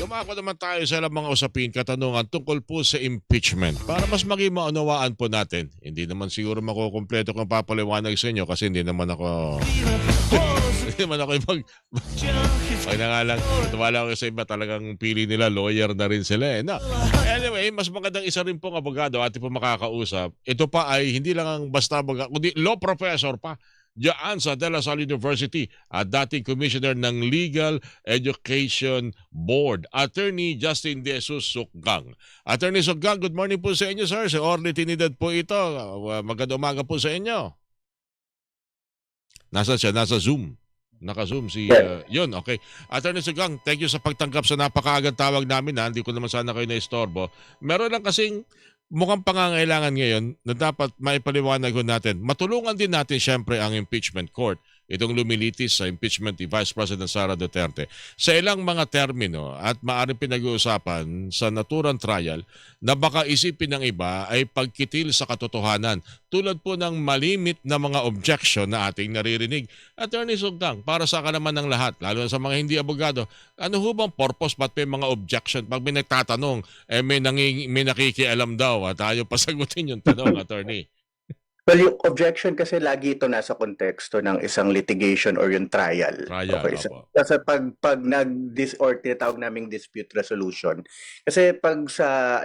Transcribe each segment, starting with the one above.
Dumako naman tayo sa ilang mga usapin, katanungan tungkol po sa impeachment. Para mas maging maunawaan po natin, hindi naman siguro makukumpleto kung papaliwanag sa inyo kasi hindi naman ako hindi naman ako yung ay na nga lang, tuwala ko sa iba talagang pili nila, lawyer na rin sila eh. No. Anyway, mas magandang isa rin pong abogado ating po makakausap. Ito pa ay hindi lang ang basta abogado, kundi law professor pa diyan sa De La Salle University at dating commissioner ng Legal Education Board, Attorney Justin De Jesus Sukgang. Attorney Sukgang, good morning po sa inyo, sir. Si Orly Trinidad po ito. Magandang umaga po sa inyo. Nasa siya? Nasa Zoom. Naka-Zoom si... yun, okay. Attorney Sukgang, thank you sa pagtanggap sa napakaagad tawag namin. Hindi ko naman sana kayo na-istorbo. Meron lang kasing mukhang pangangailangan ngayon na dapat maipaliwanag natin. Matulungan din natin siyempre ang impeachment court. Itong lumilitis sa impeachment ni Vice President Sara Duterte sa ilang mga termino at maaaring pinag-uusapan sa naturang trial na baka isipin ng iba ay pagkitil sa katotohanan tulad po ng malimit na mga objection na ating naririnig. Attorney Sukgang, para sa naman ng lahat, lalo na sa mga hindi abogado, ano ho bang purpose ba't may mga objection? Pag may nagtatanong, may nakikialam daw at ayaw pasagutin yung tanong, attorney. Well, yung objection kasi lagi ito nasa konteksto ng isang litigation or yung trial. Okay. Kasi pag or tinatawag naming dispute resolution. Kasi pag sa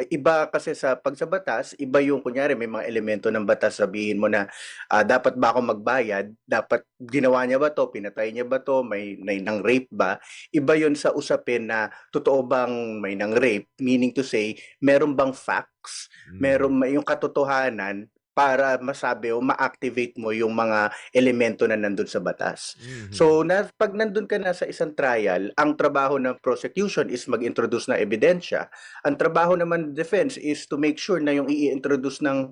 batas, iba yung kunyari may mga elemento ng batas, sabihin mo na dapat ba ako magbayad, dapat ginawa niya ba to, pinatay niya ba to, may nang rape ba? Iba yun sa usapin na totoo bang may nang rape, meaning to say, meron bang facts, meron yung katotohanan para masabi o ma-activate mo yung mga elemento na nandun sa batas. So, pag nandun ka na sa isang trial, ang trabaho ng prosecution is mag-introduce na ebidensya. Ang trabaho naman ng defense is to make sure na yung i-introduce na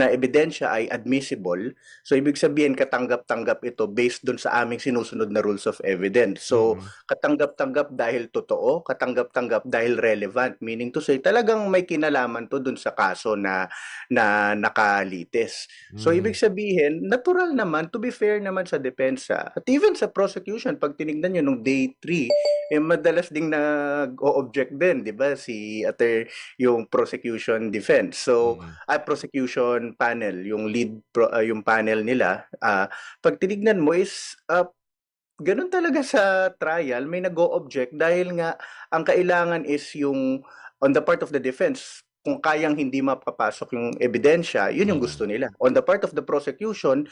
ebidensya ay admissible. So, ibig sabihin, katanggap-tanggap ito based dun sa aming sinusunod na rules of evidence. So, katanggap-tanggap dahil totoo, katanggap-tanggap dahil relevant. Meaning to say, talagang may kinalaman to dun sa kaso na nakalitis. So, ibig sabihin, natural naman, to be fair naman sa depensa, at even sa prosecution, pag tinignan nyo nung day 3, madalas ding nag-o-object din, di ba, yung prosecution defense. So, prosecution panel, yung lead, yung panel nila, pag tinignan mo is, ganun talaga sa trial, may nag-o-object dahil nga, ang kailangan is yung, on the part of the defense, kung kayang hindi mapapasok yung ebidensya, yun yung gusto nila. On the part of the prosecution,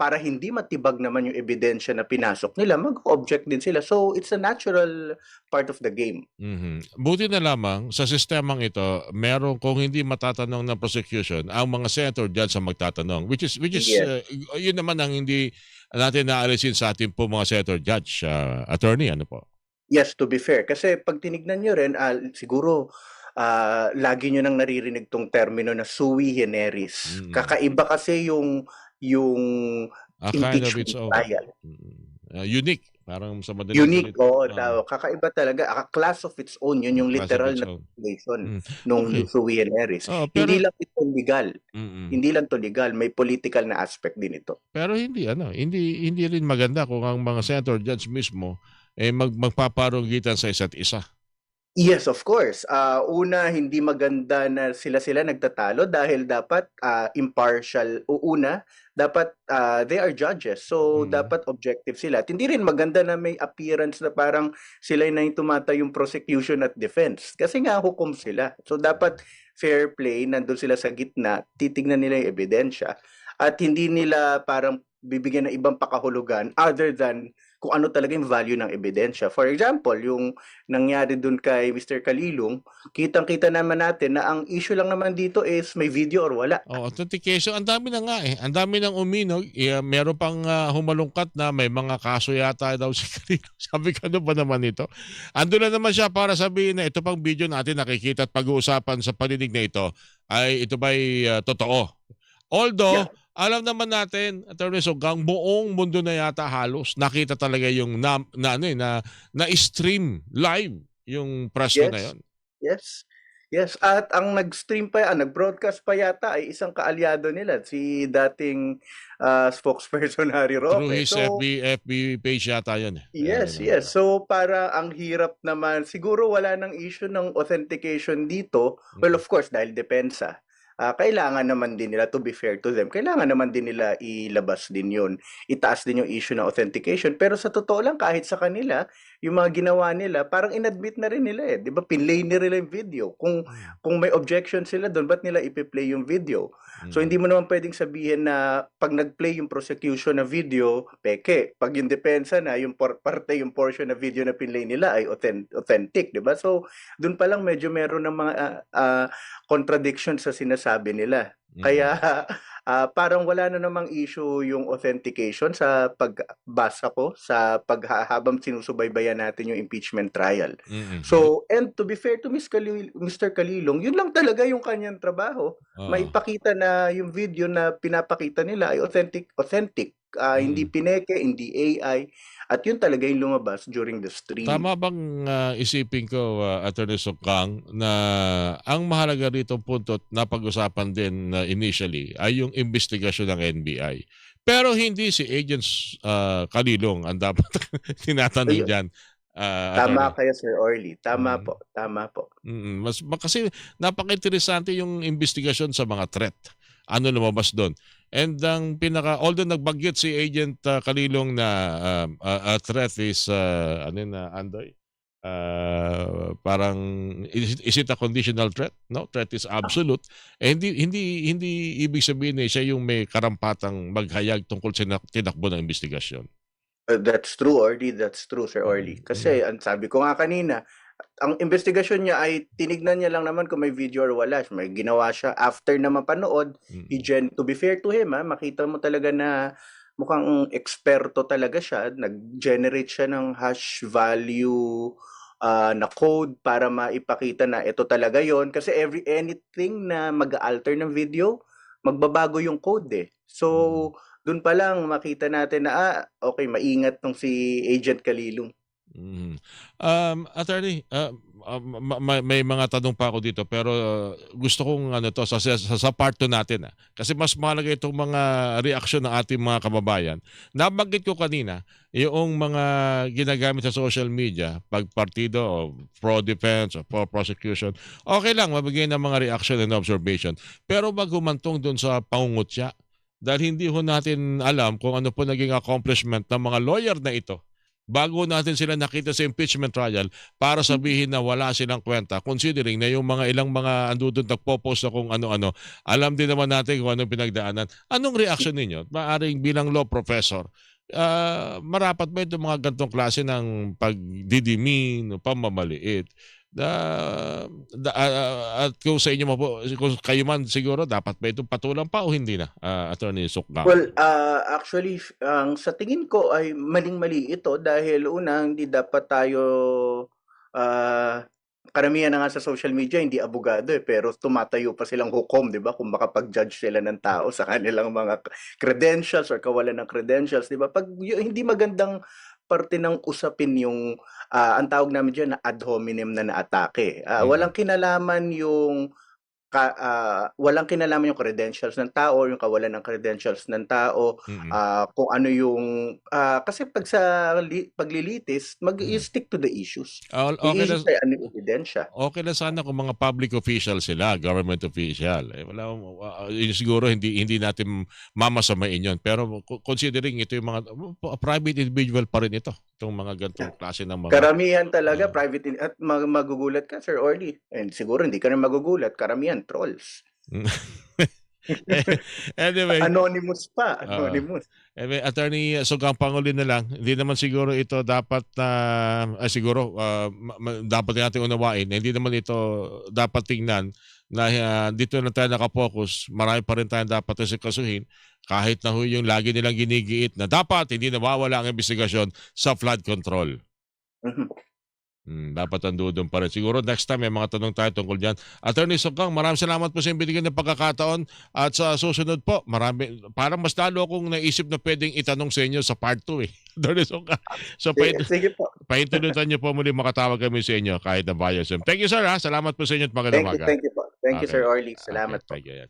para hindi matibag naman yung ebidensya na pinasok nila, mag-object din sila. So, it's a natural part of the game. Buti na lamang, sa sistemang ito, meron kung hindi matatanong ng prosecution, ang mga senator judge ang magtatanong. Which is yes. Yun naman ang hindi natin naalisin sa ating po mga senator judge. Attorney, ano po? Yes, to be fair. Kasi pag tinignan nyo rin, siguro, lagi nyo nang naririnig tong termino na sui generis. Kakaiba kasi yung impeachment trial. Unique. Parang sa madaling unique, kakaiba talaga. A class of its own. Yun yung literal na translation nung sui generis. Hindi lang ito legal. Hindi lang to legal. May political na aspect din ito. Pero hindi rin maganda kung ang mga senator judge mismo magpaparunggitan sa isa't isa. Yes, of course. Una, hindi maganda na sila nagtatalo dahil dapat impartial. Dapat they are judges. So, dapat objective sila. At hindi rin maganda na may appearance na parang sila na yung tumatay yung prosecution at defense. Kasi nga, hukom sila. So, dapat fair play, nandun sila sa gitna, titignan nila yung ebidensya. At hindi nila parang bibigyan ng ibang pakahulugan other than kung ano talaga yung value ng ebidensya. For example, yung nangyari dun kay Mr. Kalilong, kitang-kita naman natin na ang issue lang naman dito is may video or wala. Authentication. Ang dami na nga Ang dami ng uminog. Meron pang humalungkat na may mga kaso yata daw si Kalilong. Sabi ko, ano ba naman ito? Ando na naman siya para sabihin na ito pang video natin nakikita at pag-uusapan sa paninig na ito ay ito ba'y totoo. Although, alam naman natin, Attorney Sukgang, buong mundo na yata halos nakita talaga yung na-stream live yung presko na yon. Yes. Yes, at ang nag-stream pa nag-broadcast pa yata ay isang kaalyado nila, si dating, spokesperson Harry Through Roque. his So FB page yata yun, eh. Kaya yes, yun, yes. So, para ang hirap naman siguro wala ng issue ng authentication dito. Well, Mm. of course, dahil depensa, kailangan naman din nila, to be fair to them, kailangan naman din nila ilabas din yun. Itaas din yung issue ng authentication. Pero sa totoo lang, kahit sa kanila, yung mga ginawa nila, parang inadmit na rin nila eh. Di ba? Pinlay nila yung video. Mm. Kung may objection sila doon, ba't nila ipi-play yung video? So, hindi mo naman pwedeng sabihin na pag nag-play yung prosecution na video, peke. Pag yung depensa na, yung parte, yung portion na video na pinlay nila ay authentic, di ba? So, doon pa lang medyo meron ng mga contradiction sa sinasabi nila. Kaya parang wala na namang issue yung authentication sa pagbasa ko sa habang sinusubaybayan natin yung impeachment trial. So, and to be fair to Mr. Calilong, yun lang talaga yung kanyang trabaho. Maipakita na yung video na pinapakita nila ay authentic. Hindi pineke, hindi AI. At yun talaga yung lumabas during the stream. Tama bang isipin ko, Attorney Sukang, na ang mahalaga rito punto at napag-usapan din initially ay yung investigasyon ng NBI. Pero hindi si Agent Calilong ang dapat tinatanong dyan. Tama kayo, Sir Orly. Tama po. Tama po. Kasi napaka-interesante yung investigasyon sa mga threat. Ano lumabas doon. And ang although nagbanggit si Agent Calilong na threat is, Andoy? Parang, is it a conditional threat? No, threat is absolute. Hindi ibig sabihin siya yung may karampatang maghayag tungkol sa tinakbo ng investigasyon. That's true, Orly. That's true, Sir Orly. Kasi, ang sabi ko nga kanina, ang investigasyon niya ay tinignan niya lang naman kung may video or wala. May ginawa siya after na mapanood. To be fair to him, makita mo talaga na mukhang eksperto talaga siya. Nag-generate siya ng hash value na code para maipakita na ito talaga yon. Kasi anything na mag-alter ng video, magbabago yung code eh. So, dun pa lang makita natin na okay, maingat tong si Agent Calilong. Attorney, may mga tanong pa ako dito pero gusto kong sa part 2 natin kasi mas mahalaga itong mga reaksyon ng ating mga kababayan. Nabanggit ko kanina yung mga ginagamit sa social media pag partido o pro-defense o pro-prosecution. Okay lang mabigay ng mga reaction and observation pero wag humantong doon sa pangungutya dahil hindi ho natin alam kung ano po naging accomplishment ng mga lawyer na ito bago natin sila nakita sa impeachment trial para sabihin na wala silang kwenta considering na yung mga ilang mga andudun nagpo-post na kung ano-ano, alam din naman natin kung anong pinagdaanan. Anong reaction ninyo? Maaring bilang law professor, marapat ba itong mga gantong klase ng pagdidimin, pamamaliit? At kung sa inyo kung kayo man siguro, dapat ba itong patulang pa o hindi na, Attorney Sukang? Well, actually, sa tingin ko ay maling-mali ito dahil una, hindi dapat tayo, karamihan na nga sa social media, hindi abogado pero tumatayo pa silang hukom, di ba? Kung makapag-judge sila ng tao sa kanilang mga credentials or kawalan ng credentials, di ba? Pag hindi magandang parte ng usapin yung ang tawag namin diyan na ad hominem na naatake. Walang kinalaman yung credentials ng tao or yung kawalan ng credentials ng tao, kung ano yung kasi pag sa paglilitis, mag-i-stick to the issues. Okay na, Ano yung ebidensya. okay na sana kung mga public official sila, government official. Wala, siguro hindi natin mamasamain yun. Pero considering ito yung mga private individual pa rin ito. Itong mga gantong klase ng mga... Karamihan talaga, private at magugulat ka, Sir Orly. And siguro hindi ka rin magugulat, karamihan trolls. Anyway, anonymous pa, anonymous. Attorney Sukang, Pangulo na lang, hindi naman siguro ito dapat siguro dapat natin unawain. Hindi naman ito dapat tingnan na dito na tayo nakapokus. Marami pa rin tayong dapat kasuhin kahit na yung lagi nilang ginigiit na dapat hindi nawawala ang investigasyon sa flood control. Dapat andun pa rin. Siguro next time may mga tanong tayo tungkol dyan. Attorney Sukang, maraming salamat po sa binigyan ng pagkakataon at sa susunod po, parang mas lalo akong naisip na pwedeng itanong sa inyo sa part 2 Attorney Sukang. So, sige po. Pahintulutan niyo po muli makatawag kami sa inyo kahit na via Zoom. Thank you, sir. Ha? Salamat po sa inyo at magandang umaga. Thank you po. Thank you, Okay. Sir Orly. Okay, Salamat po. thank you.